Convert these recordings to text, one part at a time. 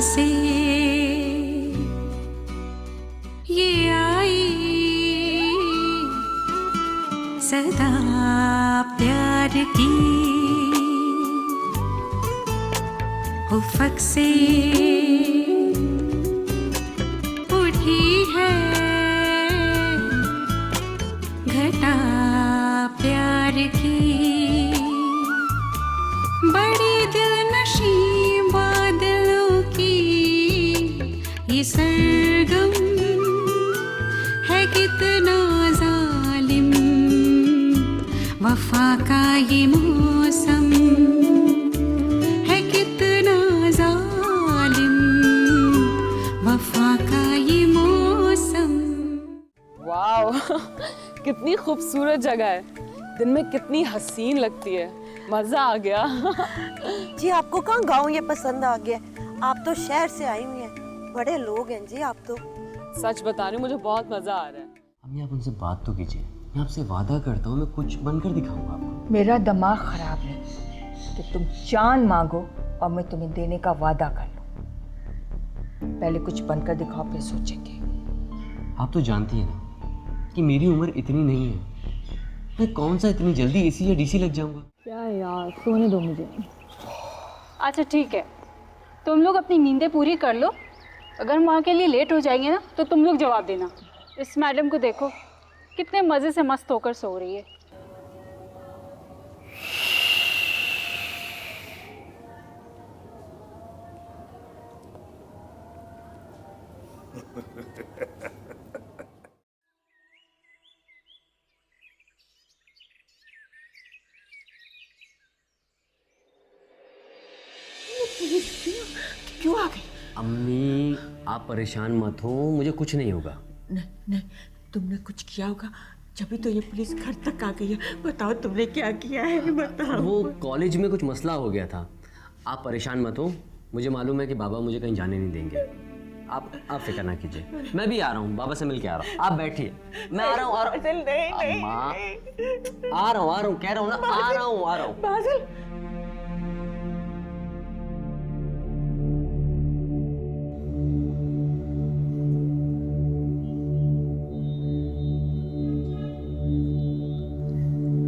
से ये आई सदा प्यार की उफ़क़ से उठी है घटा प्यार की। बड़ी दिलनशी बादलों की ये सरगम है कितना जालिम, वफा का ये मौसम है कितना जालिम, वफा का ये मौसम। वाओ कितनी खूबसूरत जगह है, दिन में कितनी हसीन लगती है, मजा आ गया। जी आपको कहाँ गाँव ये पसंद आ गया? आप तो शहर से आई हुई हैं, बड़े लोग हैं जी आप तो। सच बता रही हूँ, मुझे बहुत मजा आ रहा है। अम्मी आप उनसे बात तो कीजिए, मैं आपसे वादा करता हूँ मैं कुछ बनकर दिखाऊंगा आपको। मेरा दिमाग खराब है कि तुम चांद मांगो और मैं तुम्हें देने का वादा कर लूं। पहले कुछ बनकर दिखाओ फिर सोचेंगे। आप तो जानती हैं ना कि मेरी उम्र इतनी नहीं है, मैं कौन सा इतनी जल्दी एसी या डीसी लग जाऊंगा। क्या यार, सोने दो मुझे। अच्छा ठीक है, तुम लोग अपनी नींदें पूरी कर लो। अगर हम वहाँ के लिए लेट हो जाएंगे ना तो तुम लोग जवाब देना। इस मैडम को देखो कितने मज़े से मस्त होकर सो रही है। क्यों आ गई? अम्मी आप परेशान मत हो, मुझे कुछ नहीं होगा। नहीं, तुमने कुछ किया होगा, जब तो ये पुलिस घर तक आ गई है। बताओ तुमने क्या किया है, बताओ। वो कॉलेज में कुछ मसला हो गया था। आप परेशान मत हो, मुझे मालूम है कि बाबा मुझे कहीं जाने नहीं देंगे। आप फिक्र ना कीजिए, मैं भी आ रहा हूँ, बाबा से मिल के आ रहा हूँ। आप बैठिए, मैं आ रहा हूँ। अम्मा आ रहा हूँ, कह रहा हूँ ना, आ रहा हूँ। बादल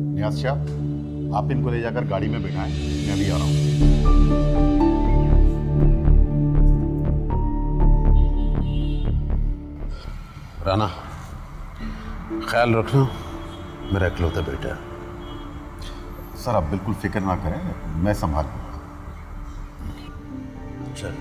नियाज़ शाह, आप इनको ले जाकर गाड़ी में बिठाएं, मैं भी आ रहा हूँ। राना, ख्याल रखना, मेरा इकलौता बेटा है। सर आप बिल्कुल फिक्र ना करें, मैं संभाल लूँगा। चल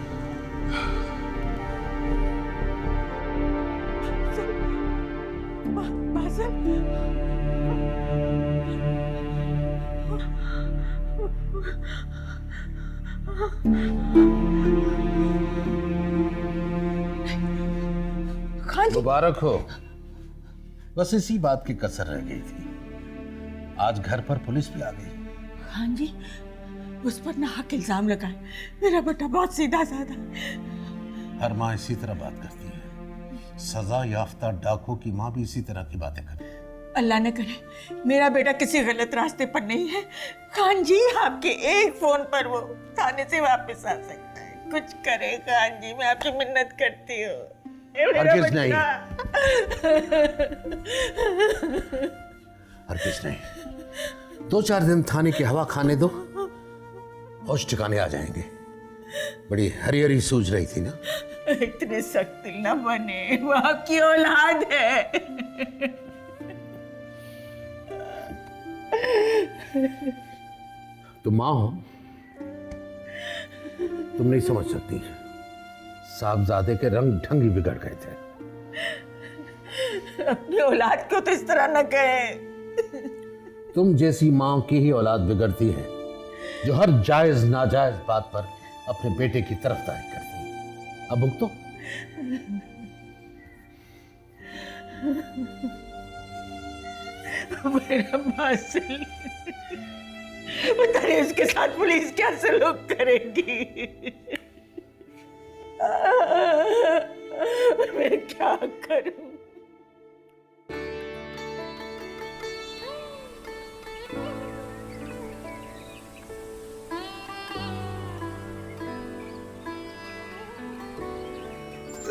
मुबारक हो। बस इसी बात की कसर रह गई थी, आज घर पर पुलिस भी आ गई। खान जी, उस पर नाहक इल्जाम लगाए। मेरा बेटा बहुत सीधा साधा। हर माँ इसी तरह बात करती है, सजा याफ्ता डाकू की माँ भी इसी तरह की बातें करती है। अल्लाह ने करे मेरा बेटा किसी गलत रास्ते पर नहीं है। खान जी, आपके एक फोन पर वो थाने से वापस आ सकता है। कुछ करे खान जी, मैं आपकी मिन्नत करती हूँ। हरगिज़ नहीं, हरगिज़ नहीं। 2-4 दिन थाने की हवा खाने दो, होश ठिकाने आ जाएंगे। बड़ी हरी हरी सूझ रही थी ना। इतने सख्त दिल न बने, वो आपकी औलाद है। तुम माँ हो, तुम नहीं समझ सकती। साहबजादे के रंग ढंग ही बिगड़ गए थे। अपनी औलाद को तो इस तरह न कहे। तुम जैसी माँ की ही औलाद बिगड़ती है, जो हर जायज नाजायज बात पर अपने बेटे की तरफदारी करती है। अब भुगतो। मेरा बासिल, पता नहीं उसके साथ पुलिस क्या सलूक करेगी। मैं क्या करूं?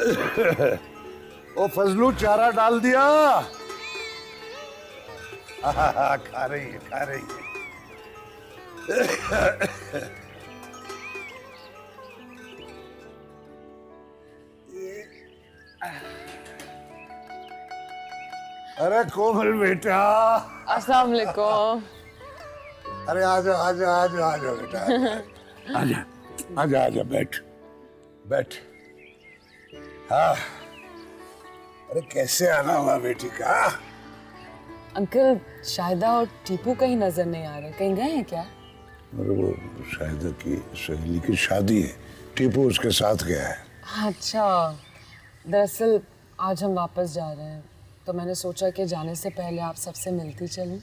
ओ फजलू चारा डाल दिया। खा रही है खा रही है। अरे कोमल बेटा, अस्सलाम वालेकुम। अरे आजा आजा आजा आजा बेटा, आजा आजा आजा बैठ बैठ। हाँ, अरे कैसे आना हुआ बेटी का? अंकल, शाहिदा और टीपू कहीं नजर नहीं आ रहे, कहीं गए हैं क्या? अरे वो शाहिदा की सहेली की शादी है, टीपू उसके साथ गया है। अच्छा, दरअसल आज हम वापस जा रहे हैं, तो मैंने सोचा कि जाने से पहले आप सबसे मिलती चलूं।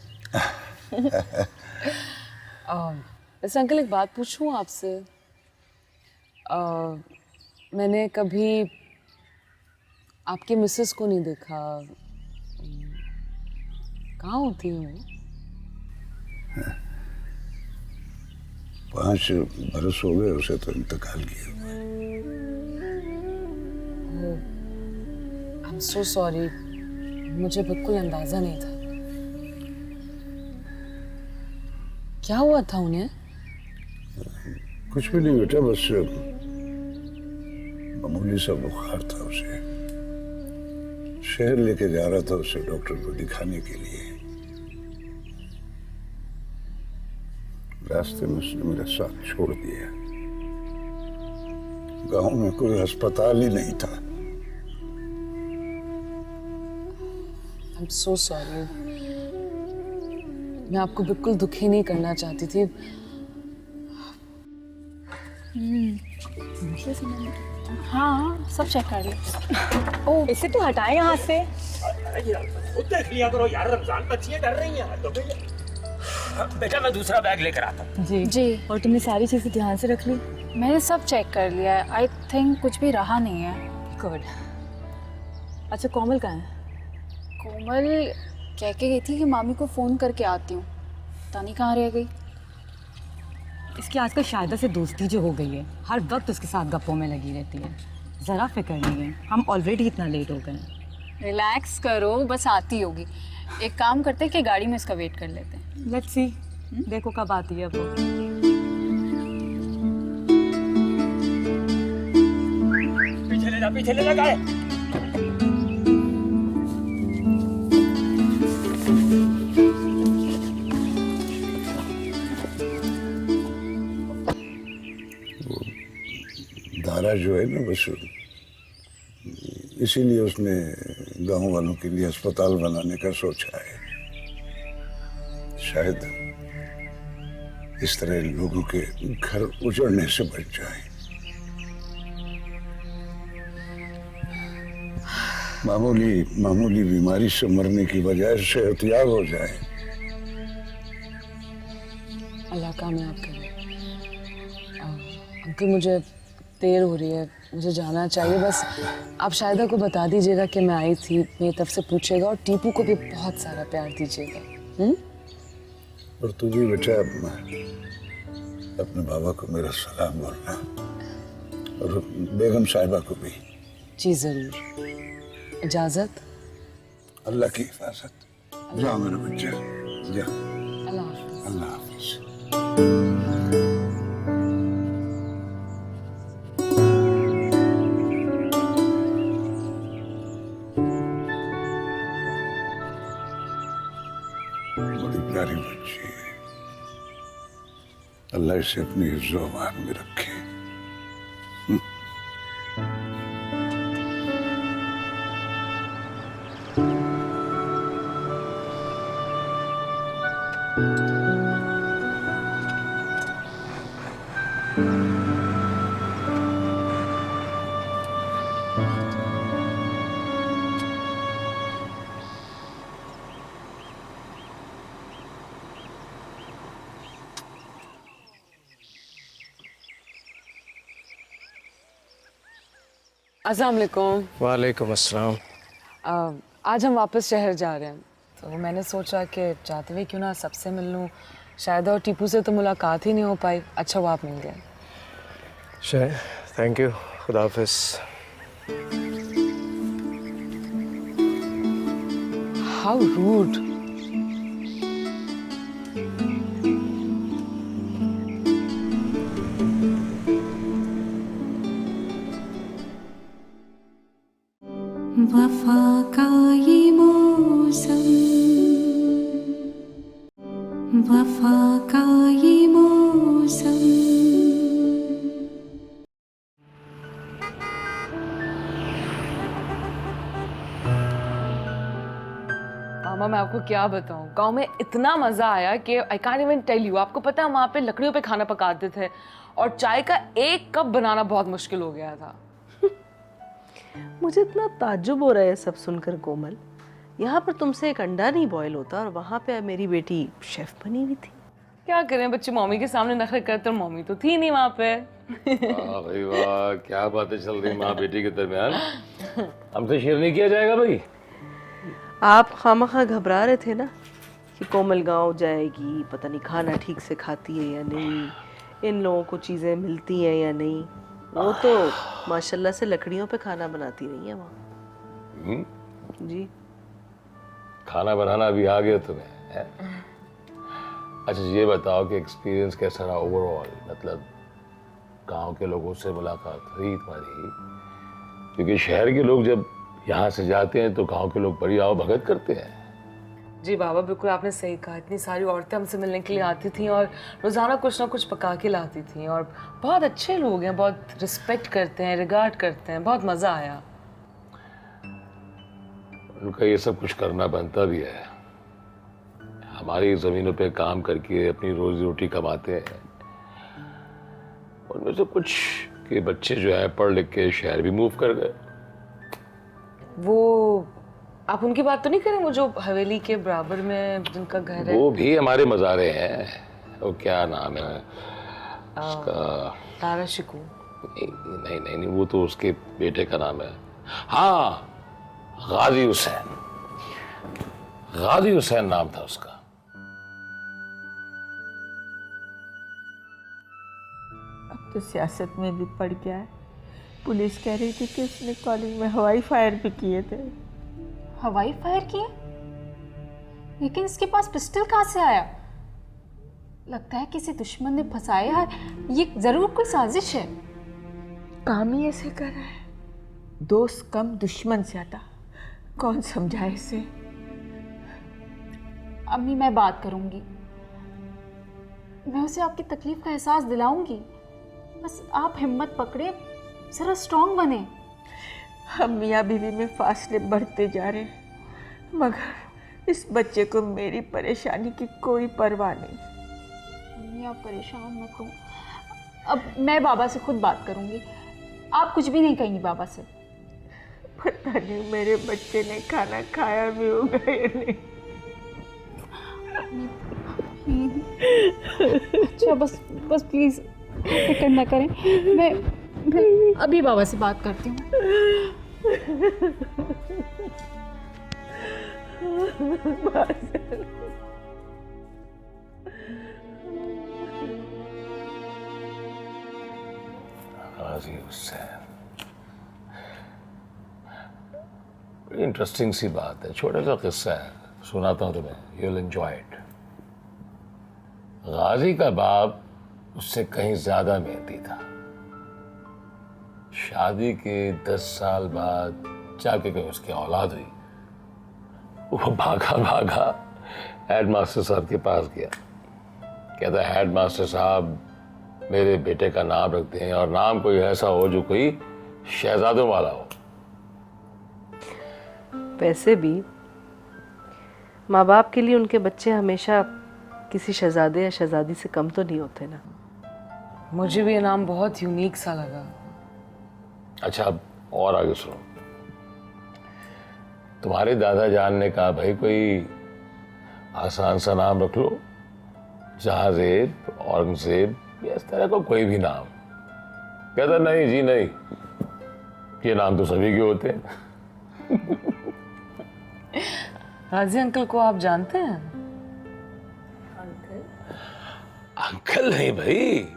वैसे अंकल, एक बात पूछूं आपसे? मैंने कभी आपकी मिसेस को नहीं देखा, कहाँ होती हूँ? 5 बरस हो गए उसे तो इंतकाल किया। I'm so sorry, मुझे बिल्कुल अंदाजा नहीं था। क्या हुआ था उन्हें? कुछ भी नहीं बेटा, बस मामूली सा बुखार था उसे। शहर लेके जा रहा था उसे डॉक्टर को दिखाने के लिए। रास्ते में उसने मेरा साथ छोड़ दिया। गांव में कोई अस्पताल ही नहीं था। I'm so sorry, मैं आपको बिल्कुल दुखी नहीं करना चाहती थी। हाँ, सब चेक कर लो। ओ, इसे तो हटाए यहाँ से। देख लिया करो यार, रमजान बच्चियां डर रही हैं। तो बेटा मैं दूसरा बैग लेकर आता हूँ। जी जी। और तुमने सारी चीजें ध्यान से रख ली? मैंने सब चेक कर लिया है, आई थिंक कुछ भी रहा नहीं है। गुड। अच्छा, कोमल कहाँ है? कोमल कह के गई थी कि मामी को फ़ोन करके आती हूँ, पता नहीं कहाँ रह गई। इसकी आजकल शाहिदा से दोस्ती जो हो गई है, हर वक्त उसके साथ गप्पों में लगी रहती है। ज़रा फिक्र नहीं है, हम ऑलरेडी इतना लेट हो गए हैं। रिलैक्स करो, बस आती होगी। एक काम करते हैं कि गाड़ी में इसका वेट कर लेते हैं। लेट्स सी, देखो कब आती है वो। पीछे ले जा गाय। दारा जो है ना, बस इसीलिए उसने गांव वालों के लिए अस्पताल बनाने का सोचा है। शायद इस तरह लोगों के घर उजड़ने से बच जाए। मामूली बीमारी से मरने की बजाय सेहतयाब हो जाए। अल्लाह कामयाब करे। अंकल, मुझे देर हो रही है, मुझे जाना चाहिए। बस आप शाहिदा को बता दीजिएगा कि मैं आई थी, मेरी तरफ से पूछेगा, और टीपू को भी बहुत सारा प्यार दीजिएगा। और तू भी बेटा अपने बाबा को मेरा सलाम बोलना, और बेगम साहिबा को भी। जी ज़रूर। इजाज़त। अल्लाह की हिफाजत। जाओ मेरे बच्चे, जाओ। अल्लाह हाफ़िज़। अल्लाह हाफिज। बड़ी प्यारी बच्ची है, अल्लाह इसे अपनी इज़्ज़ो-अमान में रखे। अस्सलाम वालेकुम। वालेकुम अस्सलाम। आज हम वापस शहर जा रहे हैं, तो मैंने सोचा कि जाते हुए क्यों ना सबसे मिल लूँ। शाहिदा और टीपू से तो मुलाकात ही नहीं हो पाई। अच्छा हुआ आप मिल गए। Thank you. खुदा हाफिज़। How rude. वफा का ये मौसम, वफा का ये मौसम। मामा मैं आपको क्या बताऊं, गांव में इतना मजा आया कि I can't even tell you. आपको पता है वहां पे लकड़ियों पे खाना पकाते थे और चाय का एक कप बनाना बहुत मुश्किल हो गया था। मुझे इतना ताज्जुब हो रहा है सब सुनकर कोमल। यहाँ पर तुमसे एक अंडा नहीं बॉयल होता और वहाँ पे मेरी बेटी शेफ बनी हुई थी। क्या करें, बच्चे मम्मी के सामने नखरे करते और मम्मी तो थी नहीं वहाँ पे। वाह भाई वाह, क्या बातें चल रही माँ बेटी के दरमियान। हमसे शेयर नहीं किया जाएगा भाई। आप खामखा घबरा रहे थे ना कि कोमल गांव जाएगी, पता नहीं खाना ठीक से खाती है या नहीं, इन लोगों को चीज़ें मिलती हैं या नहीं। वो तो माशाल्लाह से लकड़ियों पे खाना बनाती रही है वहाँ। जी खाना बनाना अभी आ गया तुम्हें है? अच्छा ये बताओ कि एक्सपीरियंस कैसा रहा ओवरऑल, मतलब गांव के लोगों से मुलाकात हुई तुम्हारी? क्योंकि शहर के लोग जब यहाँ से जाते हैं तो गांव के लोग बड़ी आओ भगत करते हैं। जी बाबा बिल्कुल आपने सही कहा। इतनी सारी औरतें हमसे मिलने के लिए आती थी और रोज़ाना कुछ ना कुछ पका के लाती थी और बहुत अच्छे लोग हैं, बहुत रिस्पेक्ट करते हैं, रिगार्ड करते हैं। बहुत मज़ा आया। उनका ये सब कुछ करना बनता भी है। हमारी ज़मीनों पे काम करके अपनी रोजी रोटी कमाते हैं। उनमें से कुछ के बच्चे जो है पढ़ लिख के शहर भी मूव कर गए। वो आप उनकी बात तो नहीं करें, वो जो हवेली के बराबर में जिनका घर है? वो भी हमारे मज़ारे हैं। वो क्या नाम है उसका? तारा शिकू? नहीं नहीं नहीं, वो तो उसके बेटे का नाम है। हाँ गाजी हुसैन, गाजी हुसैन नाम था उसका। अब तो सियासत में भी पड़ गया है। पुलिस कह रही थी कि उसने कॉलेज में हवाई फायर भी किए थे। हवाई फायर किए? लेकिन इसके पास पिस्टल कहाँ से आया? लगता है किसी दुश्मन ने फंसाया है। ये जरूर कोई साजिश है। काम ही ऐसे कर रहा है। दोस्त कम दुश्मन ज्यादा। कौन समझाए इसे? अम्मी मैं बात करूंगी, मैं उसे आपकी तकलीफ का एहसास दिलाऊंगी। बस आप हिम्मत पकड़े, जरा स्ट्रांग बने। हम मियाँ बीवी में फासले बढ़ते जा रहे हैं, मगर इस बच्चे को मेरी परेशानी की कोई परवाह नहीं। अम्मी आप परेशान मत हो, अब मैं बाबा से खुद बात करूंगी। आप कुछ भी नहीं कहेंगी बाबा से। पता नहीं मेरे बच्चे ने खाना खाया भी होगा या नहीं। अच्छा बस बस प्लीज फिक्र ना करें। मैं अभी बाबा से बात करती हूँ। गाजी हुसैन, बड़ी इंटरेस्टिंग सी बात है। छोटा सा किस्सा है, सुनाता हूँ तुम्हें, यू विल एंजॉय इट। गाजी का बाप उससे कहीं ज्यादा मेहनती था। शादी के 10 साल बाद जाके कहीं उसकी औलाद हुई। वो भागा भागा हेडमास्टर साहब के पास गया। कहता हेडमास्टर साहब मेरे बेटे का नाम रखते हैं और नाम कोई ऐसा हो जो कोई शहजादों वाला हो। वैसे भी माँ बाप के लिए उनके बच्चे हमेशा किसी शहजादे या शहजादी से कम तो नहीं होते ना। मुझे भी ये नाम बहुत यूनिक सा लगा। अच्छा अब और आगे सुनो। तुम्हारे दादा जान ने कहा भाई कोई आसान सा नाम रख लो, जहाजेब, औरंगजेब या इस तरह का कोई भी नाम। कहता नहीं जी नहीं, ये नाम तो सभी के होते हैं। राजी अंकल को आप जानते हैं? अंकल नहीं भाई,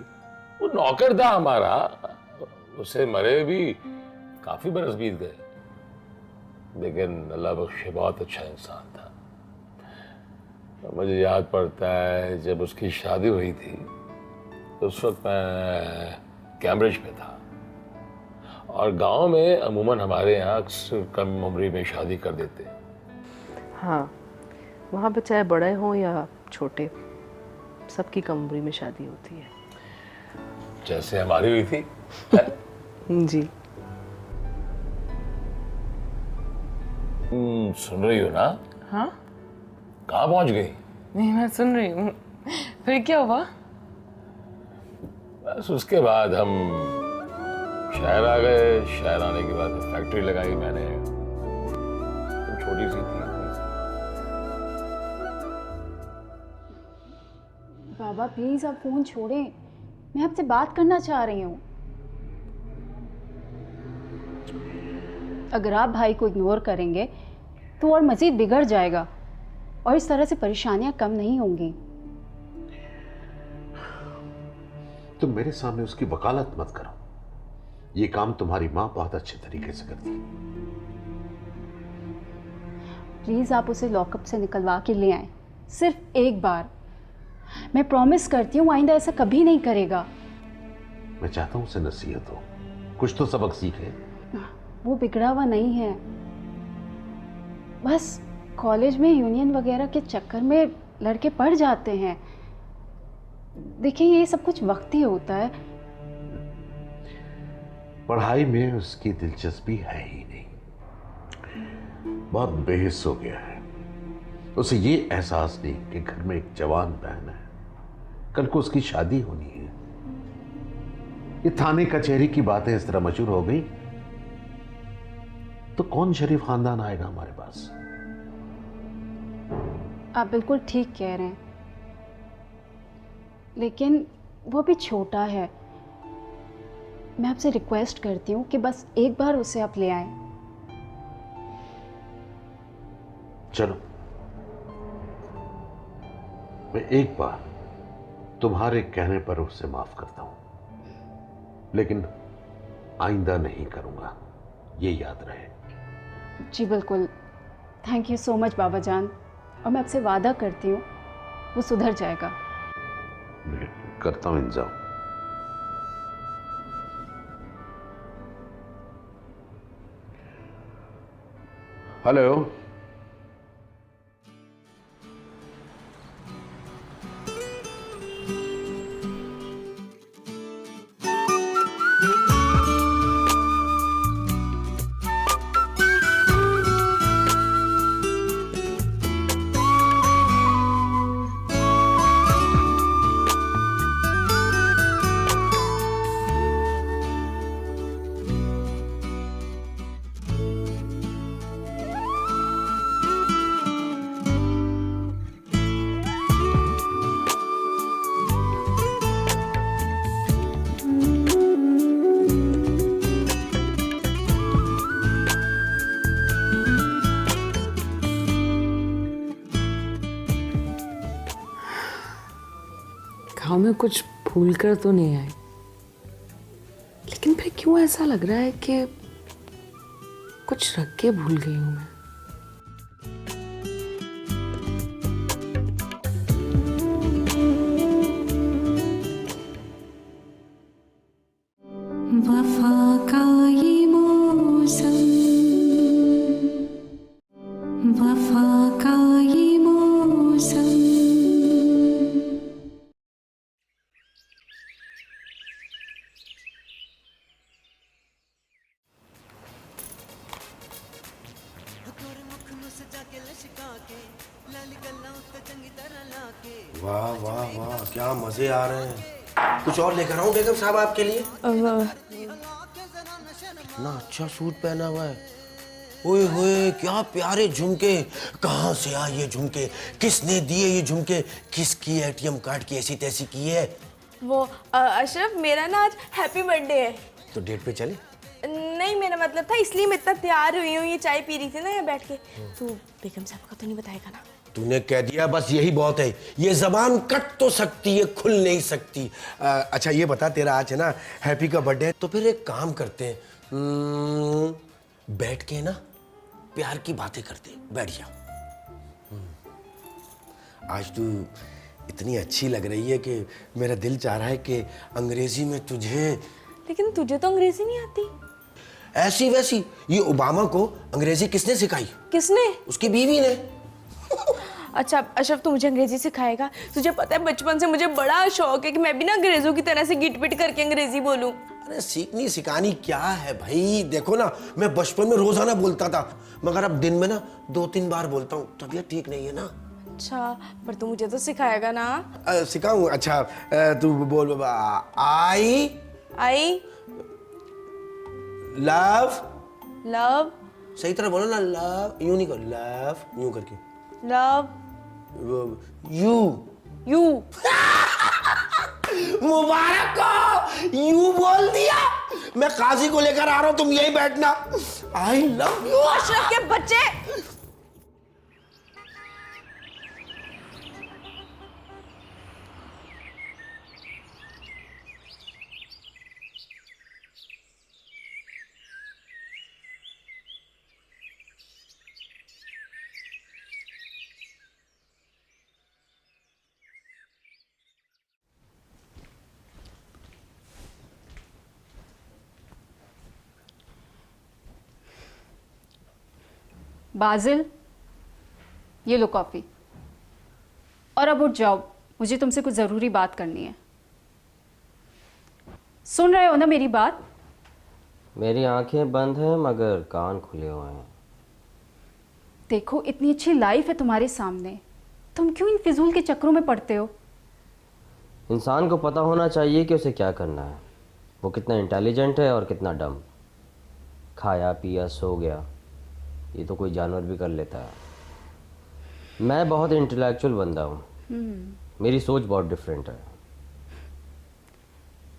वो नौकर था हमारा। उसे मरे भी काफी बरस बीत गए, लेकिन अल्लाह बख्शे बहुत अच्छा इंसान था। मुझे याद पड़ता है जब उसकी शादी हुई थी तो उस वक्त मैं कैम्ब्रिज में था, और गांव में अमूमन हमारे यहाँ अक्सर कम उम्र में शादी कर देते हैं। हाँ, वहाँ पे चाहे बड़े हों या छोटे, सबकी कम उम्री में शादी होती है। जैसे हमारी हुई थी। जी। सुन रही हो ना? हाँ, कहाँ पहुँच गई? नहीं मैं सुन रही हूँ। फिर क्या हुआ? बस उसके बाद हम शहर आ गए। शहर आने के बाद फैक्ट्री लगाई मैंने, छोटी सी थी। बाबा प्लीज़ आप फ़ोन छोड़ें, मैं आपसे बात करना चाह रही हूँ। अगर आप भाई को इग्नोर करेंगे तो और मज़ीद बिगड़ जाएगा और इस तरह से परेशानियाँ कम नहीं होंगी। तुम मेरे सामने उसकी वकालत मत करो। ये काम तुम्हारी माँ बहुत अच्छे तरीके से करती है। प्लीज़ आप उसे लॉकअप से निकलवा के ले आएं, सिर्फ एक बार। मैं प्रॉमिस करती हूँ आइंदा ऐसा कभी नहीं करेगा। मैं चाहता हूँ उसे नसीहत हो, कुछ तो सबक सीखे। वो बिगड़ा हुआ नहीं है, बस कॉलेज में यूनियन वगैरह के चक्कर में लड़के पड़ जाते हैं। देखिए ये सब कुछ वक्ती होता है। पढ़ाई में उसकी दिलचस्पी है ही नहीं, बहुत बेहिस हो गया है। उसे ये एहसास नहीं कि घर में एक जवान बहन है, कल को उसकी शादी होनी है। ये थाने कचहरी की बातें इस तरह मशहूर हो गई तो कौन शरीफ खानदान आएगा हमारे पास? आप बिल्कुल ठीक कह रहे हैं, लेकिन वो भी छोटा है। मैं आपसे रिक्वेस्ट करती हूँ कि बस एक बार उसे आप ले आएं। चलो, मैं एक बार तुम्हारे कहने पर उसे माफ करता हूं, लेकिन आइंदा नहीं करूंगा, ये याद रहे। जी बिल्कुल, थैंक यू सो मच बाबा जान, और मैं आपसे वादा करती हूँ वो सुधर जाएगा। करता हूं इंतजाम। हेलो, गाँव में कुछ भूल कर तो नहीं आई, लेकिन फिर क्यों ऐसा लग रहा है कि कुछ रख के भूल गई हूं मैं। वफा का ये मौसम, वफा का ये मौसम। वाह वाह वाह, क्या मजे आ रहे हैं। कुछ और लेकर आऊं बेगम साहब आपके लिए? इतना अच्छा सूट पहना हुआ है। ओए होए, क्या प्यारे झुमके। कहाँ से आए ये झुमके? किसने दिए ये झुमके? किसकी एटीएम कार्ड की ऐसी तैसी की है? वो अशरफ, मेरा ना आज हैप्पी बर्थडे है। तो डेट पे चले? नहीं, मेरा मतलब था इसलिए मैं इतना तैयार हुई हूँ। ये चाय पी रही थी ना यहाँ बैठ के। तो बेगम साहब का तो नहीं बताएगा ना? तूने कह दिया, बस यही बहुत है। ये जबान कट तो सकती है, खुल नहीं सकती। अच्छा ये बता, तेरा आज है ना हैप्पी का बर्थडे है, तो फिर एक काम करते हैं, बैठ के ना प्यार की बातें करते हैं। बैठ जा। आज तू इतनी अच्छी लग रही है कि मेरा दिल चाह रहा है कि अंग्रेजी में तुझे। लेकिन तुझे तो अंग्रेजी नहीं आती। ऐसी वैसी, ये ओबामा को अंग्रेजी किसने सिखाई? किसने? उसकी बीवी ने। अच्छा अशरफ, तू मुझे अंग्रेजी सिखाएगा? तुझे पता है बचपन से मुझे बड़ा शौक है कि मैं भी ना अंग्रेजों की तरह से गिट पिट करके अंग्रेजी बोलूं। अरे सीखनी सिखानी क्या है भाई, देखो ना मैं बचपन में रोजाना बोलता था, मगर अब दिन में ना 2-3 बार बोलता हूँ। तबीयत ठीक नहीं है ना। अच्छा, पर तू मुझे तो सिखाएगा ना? सिखाऊं? अच्छा तू बोल बाबा। I love. लव। सही तरह बोलो ना, लव। यूं नहीं कर, लव यूं करके। Love you. यू। मुबारक हो, यू बोल दिया। मैं काजी को लेकर आ रहा हूं, तुम यही बैठना। I love you. अशरफ के बच्चे। बाजिल, ये लो कॉफ़ी। और अब उठ जाओ, मुझे तुमसे कुछ ज़रूरी बात करनी है। सुन रहे हो ना मेरी बात? मेरी आंखें बंद हैं मगर कान खुले हुए हैं। देखो, इतनी अच्छी लाइफ है तुम्हारे सामने, तुम क्यों इन फिजूल के चक्करों में पड़ते हो? इंसान को पता होना चाहिए कि उसे क्या करना है, वो कितना इंटेलिजेंट है और कितना डम। खाया पिया सो गया, ये तो कोई जानवर भी कर लेता है। मैं बहुत इंटेलेक्चुअल बंदा हूँ, मेरी सोच बहुत डिफरेंट है।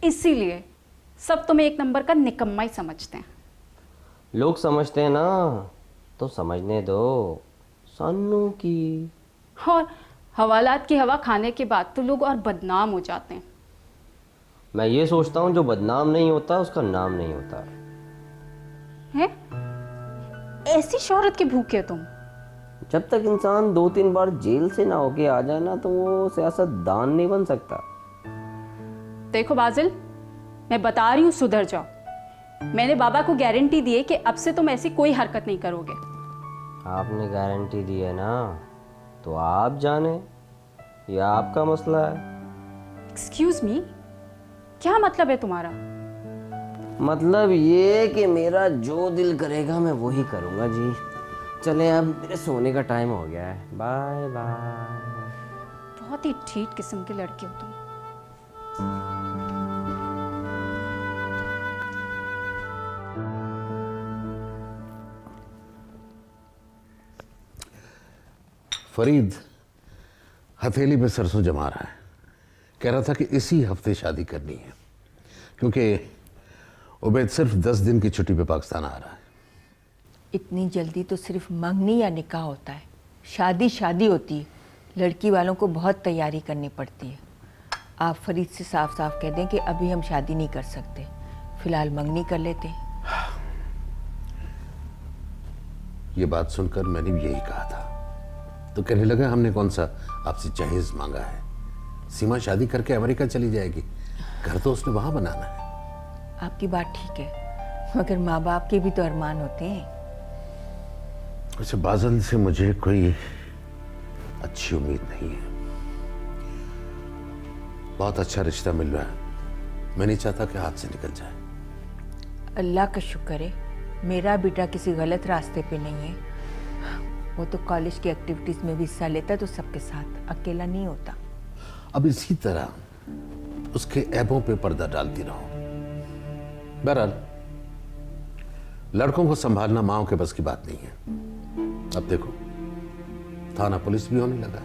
इसीलिए सब तुम्हें एक नंबर का निकम्मा ही समझते हैं। लोग समझते हैं ना, तो समझने दो सन्नू की। और हवालात की हवा खाने के बाद तो लोग और बदनाम हो जाते हैं। मैं ये सोचता हूँ जो बदनाम नहीं होता उसका नाम नहीं होता हैं? ऐसी शोहरत के भूखे हो तुम? जब तक इंसान 2-3 बार जेल से ना होके आ जाए ना, तो वो सियासतदान नहीं बन सकता। देखो बाजिल, मैं बता रही हूँ, सुधर जाओ। मैंने बाबा को गारंटी दी है कि अब से तुम ऐसी कोई हरकत नहीं करोगे। आपने गारंटी दी है ना, तो आप जाने, ये आपका मसला है। एक्सक्यूज मी, क्या मतलब है तुम्हारा? मतलब ये कि मेरा जो दिल करेगा मैं वही करूँगा जी। चले, अब मेरे सोने का टाइम हो गया है। Bye bye. बहुत ही ठीक किस्म के लड़के हो तुम। फरीद हथेली पे सरसों जमा रहा है, कह रहा था कि इसी हफ्ते शादी करनी है, क्योंकि उबैद सिर्फ 10 दिन की छुट्टी पे पाकिस्तान आ रहा है। इतनी जल्दी तो सिर्फ मंगनी या निकाह होता है, शादी शादी होती है। लड़की वालों को बहुत तैयारी करनी पड़ती है। आप फरीद से साफ साफ कह दें कि अभी हम शादी नहीं कर सकते, फिलहाल मंगनी कर लेते हैं। ये बात सुनकर मैंने भी यही कहा था, तो कहने लगा हमने कौन सा आपसे जहेज मांगा है, सीमा शादी करके अमेरिका चली जाएगी, घर तो उसने वहां बनाना है। आपकी बात ठीक है, मगर माँ बाप के भी तो अरमान होते हैं। वैसे बादल से मुझे कोई अच्छी उम्मीद नहीं है। बहुत अच्छा रिश्ता मिल रहा है, मैं नहीं चाहता कि हाथ से निकल जाए। अल्लाह का शुक्र है मेरा बेटा किसी गलत रास्ते पे नहीं है। वो तो कॉलेज की एक्टिविटीज में भी हिस्सा लेता है, तो सबके साथ, अकेला नहीं होता। अब इसी तरह उसके ऐबों पे पर्दा डालती रहो। बहरहाल लड़कों को संभालना माओ के बस की बात नहीं है। अब देखो थाना पुलिस भी होने लगा।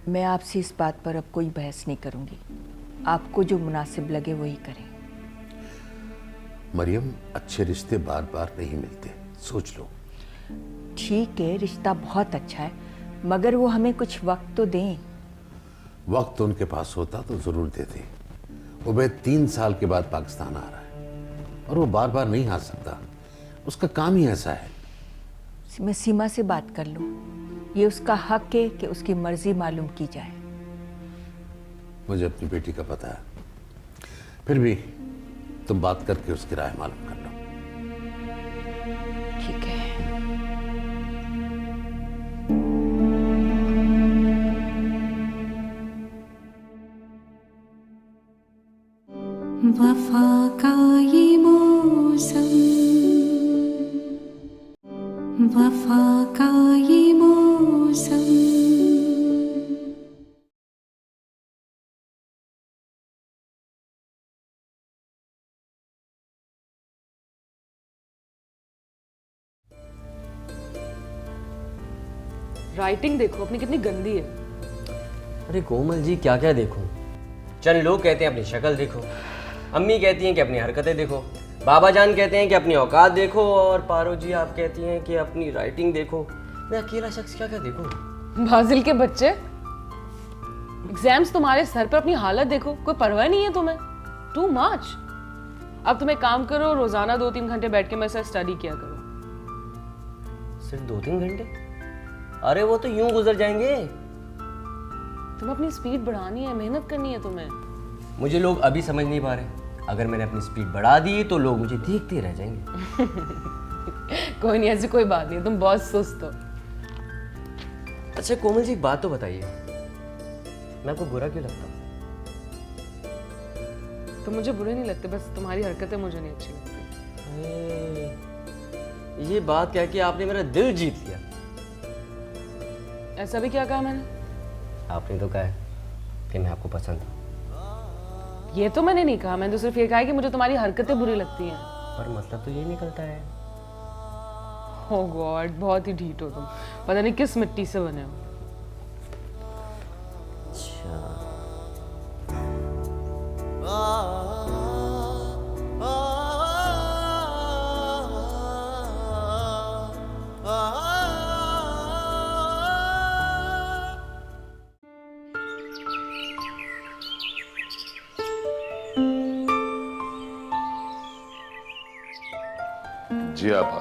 मैं आपसे इस बात पर अब कोई बहस नहीं करूंगी, आपको जो मुनासिब लगे वही करें। मरियम, अच्छे रिश्ते बार बार नहीं मिलते, सोच लो। ठीक है, रिश्ता बहुत अच्छा है, मगर वो हमें कुछ वक्त तो दें। वक्त उनके पास होता तो जरूर देते। उबैद 3 साल के बाद पाकिस्तान आ रहा है और वो बार बार नहीं आ सकता, उसका काम ही ऐसा है। मैं सीमा से बात कर लूं, ये उसका हक है कि उसकी मर्जी मालूम की जाए। मुझे अपनी बेटी का पता है, फिर भी तुम बात करके उसकी राय मालूम कर लो। ठीक है। वफा का ये मौसम, वफा का ये मौसम। राइटिंग देखो अपनी कितनी गंदी है। अरे कोमल जी क्या क्या देखूं? चंद लोग कहते हैं अपनी शक्ल देखो, अम्मी कहती हैं कि अपनी हरकतें देखो, बाबा जान कहते हैं कि अपनी औकात देखो, और पारो जी आप कहती हैं कि अपनी राइटिंग देखो। मैं अकेला शख्स क्या क्या देखूं? बाजिल के बच्चे, एग्जाम्स तुम्हारे सर पर, अपनी हालत देखो, कोई परवाह नहीं है तुम्हें। Too much. अब तुम एक काम करो, रोजाना 2-3 घंटे बैठ के मेरे साथ स्टडी किया करो। सिर्फ 2-3 घंटे? अरे वो तो यूं गुजर जाएंगे। तुम्हें अपनी स्पीड बढ़ानी है, मेहनत करनी है तुम्हें। मुझे लोग अभी समझ नहीं पा रहे, अगर मैंने अपनी स्पीड बढ़ा दी तो लोग मुझे देखते रह जाएंगे। कोई नहीं, ऐसी कोई बात नहीं, तुम बहुत सुस्त हो। अच्छा कोमल जी एक बात तो बताइए, मैं आपको बुरा क्यों लगता हूँ? तो मुझे बुरे नहीं लगते, बस तुम्हारी हरकतें मुझे नहीं अच्छी लगती। ये बात कह के आपने मेरा दिल जीत लिया। ऐसा भी क्या कहा मैंने? आपने तो कहा है कि मैं आपको पसंद हूँ। ये तो मैंने नहीं कहा, मैंने तो सिर्फ ये कहा कि मुझे तुम्हारी हरकतें बुरी लगती हैं। पर मतलब तो ये निकलता है। ओह गॉड, बहुत ही ढीठ हो तुम, पता नहीं किस मिट्टी से बने हो। जी आपा,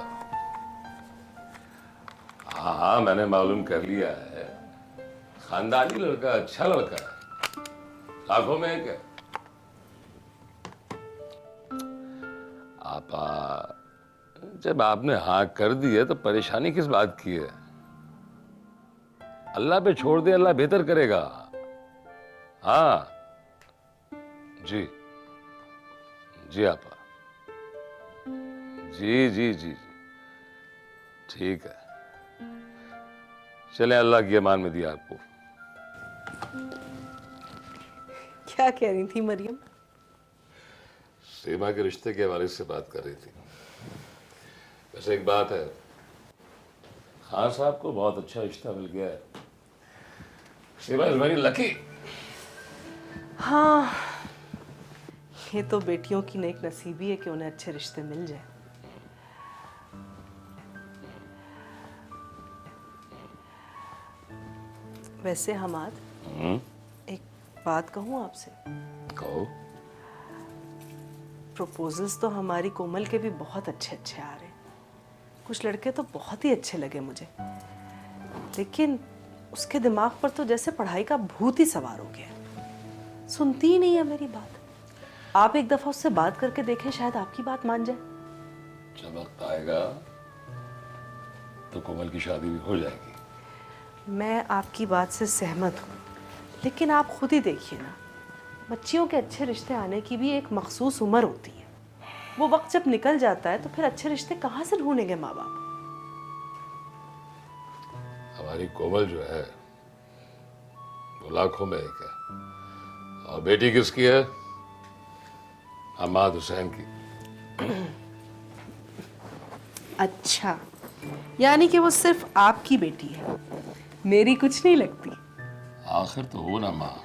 हाँ मैंने मालूम कर लिया है, खानदानी लड़का, अच्छा लड़का है, लाखों में एक है। आपा जब आपने हाँ कर दी है तो परेशानी किस बात की है? अल्लाह पे छोड़ दे, अल्लाह बेहतर करेगा। हाँ जी जी आपा, जी जी जी जी ठीक है, चले अल्लाह की अमान में दिया आपको। क्या कह रही थी मरियम? सीमा के रिश्ते के हवाले से बात कर रही थी। वैसे एक बात है, खान साहब को बहुत अच्छा रिश्ता मिल गया है। सीमा इज वेरी लकी। हाँ, ये तो बेटियों की नेक नसीबी है कि उन्हें अच्छे रिश्ते मिल जाए। वैसे हमाद, एक बात कहूँ आपसे? कहो। प्रपोजल्स तो हमारी कोमल के भी बहुत अच्छे अच्छे आ रहे हैं, कुछ लड़के तो बहुत ही अच्छे लगे मुझे, लेकिन उसके दिमाग पर तो जैसे पढ़ाई का भूत ही सवार हो गया, सुनती ही नहीं है मेरी बात। आप एक दफा उससे बात करके देखें, शायद आपकी बात मान जाए। जब वक्त आएगा तो कोमल की शादी भी हो जाएगी। मैं आपकी बात से सहमत हूँ, लेकिन आप खुद ही देखिए ना, बच्चियों के अच्छे रिश्ते आने की भी एक मखसूस उम्र होती है। वो वक्त जब निकल जाता है तो फिर अच्छे रिश्ते कहाँ से ढूंढेंगे माँ बाप? हमारी कोमल जो है वो लाखों में एक है, और बेटी किसकी है? हमाद हुसैन की। अच्छा, यानी कि वो सिर्फ आपकी बेटी है, मेरी कुछ नहीं लगती। आखिर तो हो ना माँ,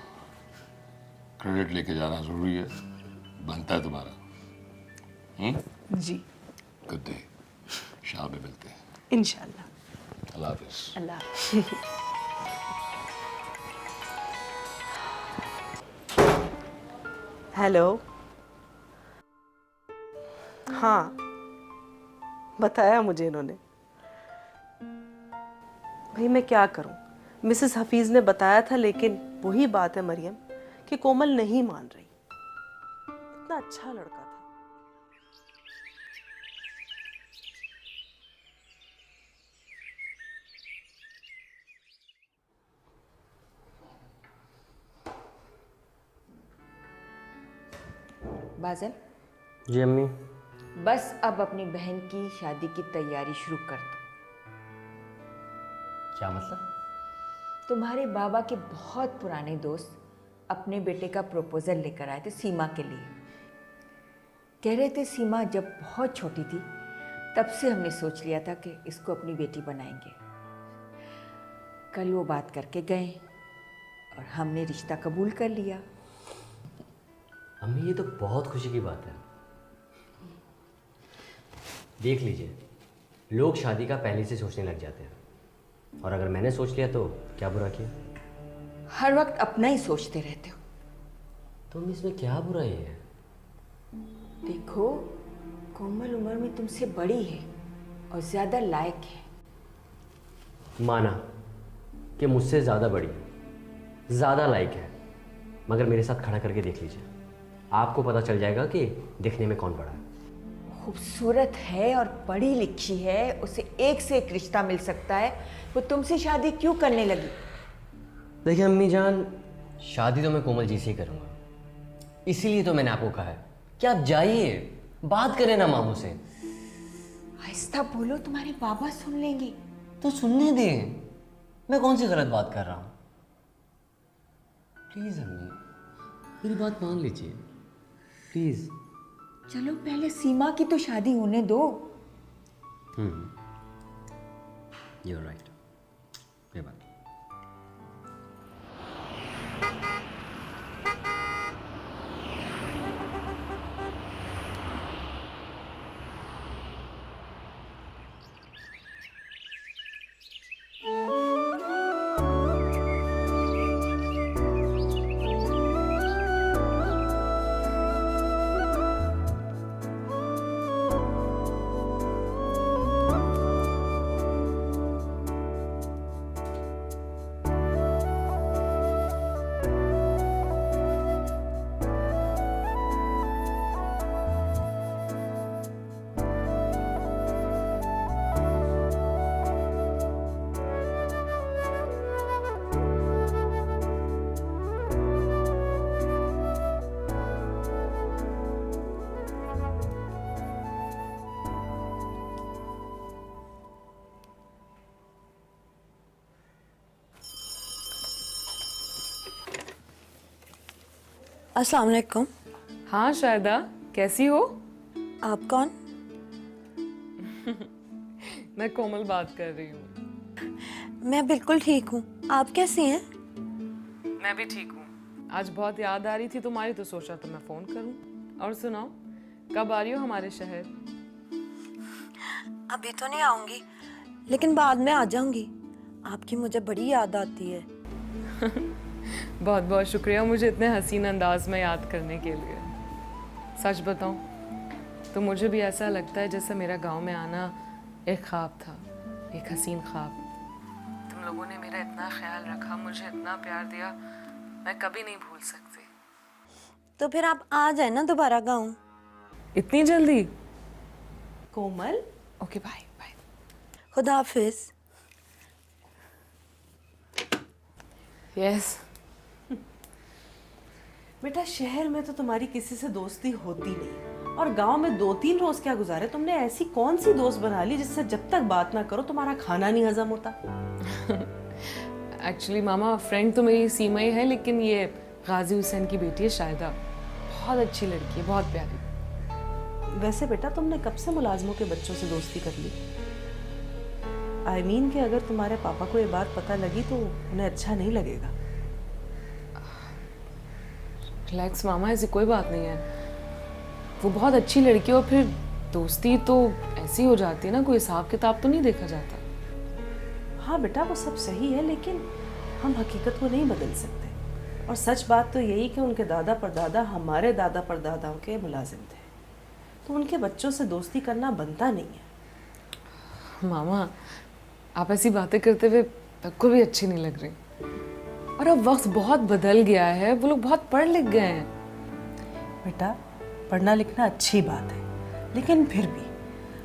क्रेडिट लेके जाना जरूरी है, बनता है तुम्हारा। जी गुड डे, शाम में मिलते हैं इंशाल्लाह। अल्लाह हाफिज। अल्लाह हाफिज। हेलो, हाँ बताया मुझे इन्होंने। भाई मैं क्या करूं, मिसेस हफीज़ ने बताया था, लेकिन वही बात है मरियम कि कोमल नहीं मान रही। इतना अच्छा लड़का था। बादल, जी अम्मी। बस अब अपनी बहन की शादी की तैयारी शुरू कर दो। क्या मतलब? तुम्हारे बाबा के बहुत पुराने दोस्त अपने बेटे का प्रपोजल लेकर आए थे सीमा के लिए। कह रहे थे सीमा जब बहुत छोटी थी तब से हमने सोच लिया था कि इसको अपनी बेटी बनाएंगे। कल वो बात करके गए और हमने रिश्ता कबूल कर लिया। अम्मी ये तो बहुत खुशी की बात है। देख लीजिए, लोग शादी का पहले से सोचने लग जाते हैं, और अगर मैंने सोच लिया तो क्या बुरा किया? हर वक्त अपना ही सोचते रहते हो। तो अम्मी इसमें क्या बुराई है? देखो, कोमल उम्र में तुमसे बड़ी है और ज़्यादा लायक है। माना कि मुझसे ज़्यादा बड़ी है, ज़्यादा लायक है, मगर मेरे साथ खड़ा करके देख लीजिए, आपको पता चल जाएगा कि दिखने में कौन बड़ा है। खूबसूरत है और पढ़ी लिखी है, उसे एक से एक रिश्ता मिल सकता है, वो तुमसे शादी क्यों करने लगी? देखिए अम्मी जान, शादी तो मैं कोमल जी से ही करूँगा, इसीलिए तो मैंने आपको कहा है कि आप जाइए, बात करें ना मामू से। आहिस्ता बोलो, तुम्हारे बाबा सुन लेंगे। तो सुनने दें, मैं कौन सी गलत बात कर रहा हूँ? प्लीज़ अम्मी, मेरी बात मान लीजिए प्लीज़। चलो पहले सीमा की तो शादी होने दो। यू आर राइट, कोई बात। अस्सलाम वालेकुम। हाँ शायदा, कैसी हो? आप कौन? मैं कोमल बात कर रही हूँ। मैं बिल्कुल ठीक हूँ, आप कैसी हैं? मैं भी ठीक हूँ। आज बहुत याद आ रही थी तुम्हारी, तो सोचा तो मैं फ़ोन करूँ। और सुनाओ, कब आ रही हो हमारे शहर? अभी तो नहीं आऊँगी, लेकिन बाद में आ जाऊँगी। आपकी मुझे बड़ी याद आती है। बहुत बहुत शुक्रिया मुझे इतने हसीन अंदाज में याद करने के लिए। सच बताऊं तो मुझे भी ऐसा लगता है जैसे मेरा गांव में आना एक ख्वाब था, एक हसीन ख्वाब। तुम लोगों ने मेरा इतना ख्याल रखा, मुझे इतना प्यार दिया, मैं कभी नहीं भूल सकती। तो फिर आप आ जाए ना दोबारा गाँव। इतनी जल्दी? कोमल, ओके बाय बाय। खुदा हाफिज। यस। बेटा शहर में तो तुम्हारी किसी से दोस्ती होती नहीं, और गांव में 2-3 रोज क्या गुजारे तुमने? ऐसी कौन सी दोस्त बना ली जिससे जब तक बात ना करो तुम्हारा खाना नहीं हजम होता? एक्चुअली मामा, फ्रेंड तो मेरी सीमा ही है, लेकिन ये गाजी हुसैन की बेटी है शायदा। बहुत अच्छी लड़की है, बहुत प्यारी। वैसे बेटा तुमने कब से मुलाजमों के बच्चों से दोस्ती कर ली? आई मीन कि अगर तुम्हारे पापा को ये बात पता लगी तो उन्हें अच्छा नहीं लगेगा। रिलैक्स मामा, ऐसी कोई बात नहीं है। वो बहुत अच्छी लड़की है, और फिर दोस्ती तो ऐसी हो जाती है ना, कोई हिसाब किताब तो नहीं देखा जाता। हाँ बेटा वो सब सही है, लेकिन हम हकीकत को नहीं बदल सकते। और सच बात तो यही कि उनके दादा परदादा हमारे दादा परदादाओं के मुलाजिम थे, तो उनके बच्चों से दोस्ती करना बनता नहीं है। मामा, आप ऐसी बातें करते हुए को भी अच्छी नहीं लग रही। और अब वक्त बहुत बदल गया है, वो लोग बहुत पढ़ लिख गए हैं। बेटा, पढ़ना लिखना अच्छी बात है, लेकिन फिर भी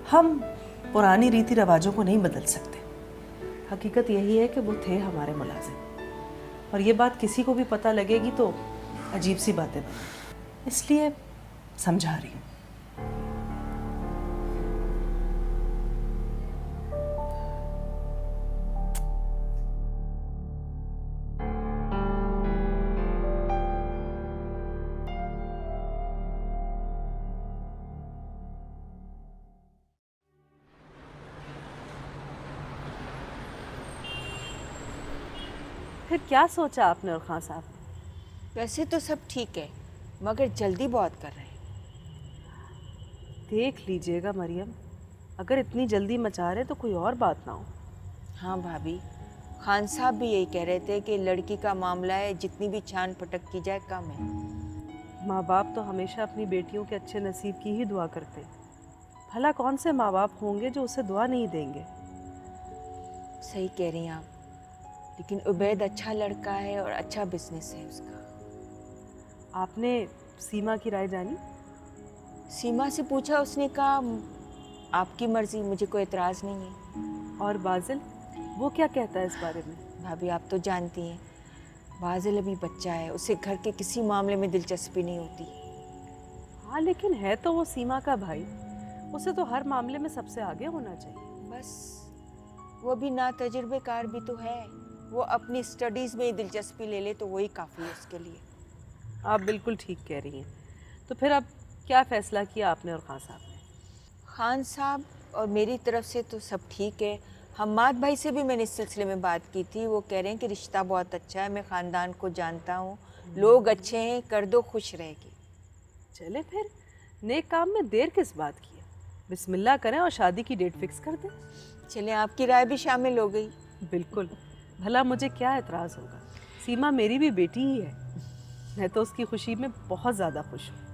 हम पुरानी रीति रिवाजों को नहीं बदल सकते। हकीकत यही है कि वो थे हमारे मुलाजिम, और ये बात किसी को भी पता लगेगी तो अजीब सी बातें बनेंगी, इसलिए समझा रही हूँ। फिर क्या सोचा आपने और खान साहब? वैसे तो सब ठीक है, मगर जल्दी बहुत कर रहे हैं। देख लीजिएगा मरियम, अगर इतनी जल्दी मचा रहे तो कोई और बात ना हो। हाँ भाभी, खान साहब भी यही कह रहे थे कि लड़की का मामला है, जितनी भी छान पटक की जाए कम है। माँ बाप तो हमेशा अपनी बेटियों के अच्छे नसीब की ही दुआ करते हैं। भला कौन से माँ बाप होंगे जो उसे दुआ नहीं देंगे? सही कह रही हैं आप, लेकिन उबैद अच्छा लड़का है और अच्छा बिजनेस है उसका। आपने सीमा की राय जानी? सीमा से पूछा, उसने कहा आपकी मर्जी, मुझे कोई एतराज़ नहीं है। और बाजिल, वो क्या कहता है इस बारे में? भाभी आप तो जानती हैं, बाजिल अभी बच्चा है, उसे घर के किसी मामले में दिलचस्पी नहीं होती। हाँ, लेकिन है तो वो सीमा का भाई, उसे तो हर मामले में सबसे आगे होना चाहिए। बस वो भी ना तजुर्बेकार भी तो है, वो अपनी स्टडीज़ में ही दिलचस्पी ले ले तो वही काफ़ी है उसके लिए। आप बिल्कुल ठीक कह रही हैं। तो फिर अब क्या फ़ैसला किया आपने और खान साहब ने? खान साहब और मेरी तरफ से तो सब ठीक है। हम्माद भाई से भी मैंने इस सिलसिले में बात की थी, वो कह रहे हैं कि रिश्ता बहुत अच्छा है, मैं ख़ानदान को जानता हूँ, लोग अच्छे हैं, कर दो, खुश रहेगी। चले फिर, नेक काम में देर किस बात की है? बिस्मिल्लाह करें और शादी की डेट फिक्स कर दें। चले, आपकी राय भी शामिल हो गई। बिल्कुल, भला मुझे क्या एतराज़ होगा? सीमा मेरी भी बेटी ही है, मैं तो उसकी खुशी में बहुत ज़्यादा खुश हूँ।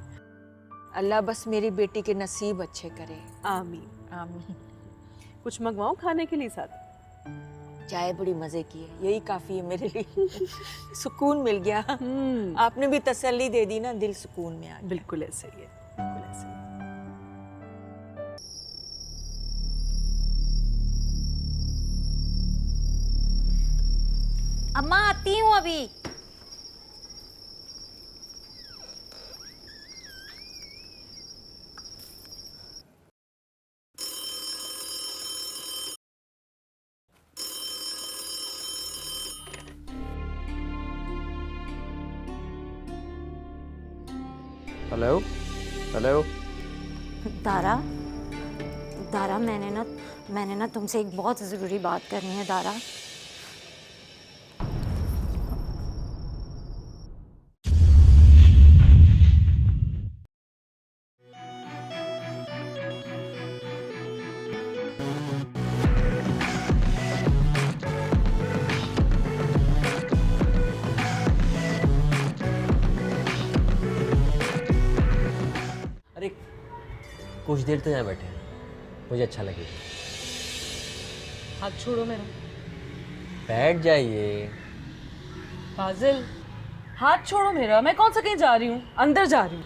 अल्लाह बस मेरी बेटी के नसीब अच्छे करे। आमीन आमीन। कुछ मंगवाऊँ खाने के लिए साथ? चाय बड़ी मज़े की है, यही काफ़ी है मेरे लिए। सुकून मिल गया। आपने भी तसल्ली दे दी ना, दिल सुकून में आ गया। बिल्कुल ऐसे ही है, बिल्कुल ऐसे ही। अम्मा आती हूँ अभी। Hello hello. दारा, दारा मैंने ना तुमसे एक बहुत ज़रूरी बात करनी है दारा। कुछ देर तो यहाँ बैठे, मुझे अच्छा लगेगा। हाथ छोड़ो मेरा। बैठ जाइए। फाजिल, हाथ छोड़ो मेरा, मैं कौन सा कहीं जा रही हूँ, अंदर जा रही हूँ।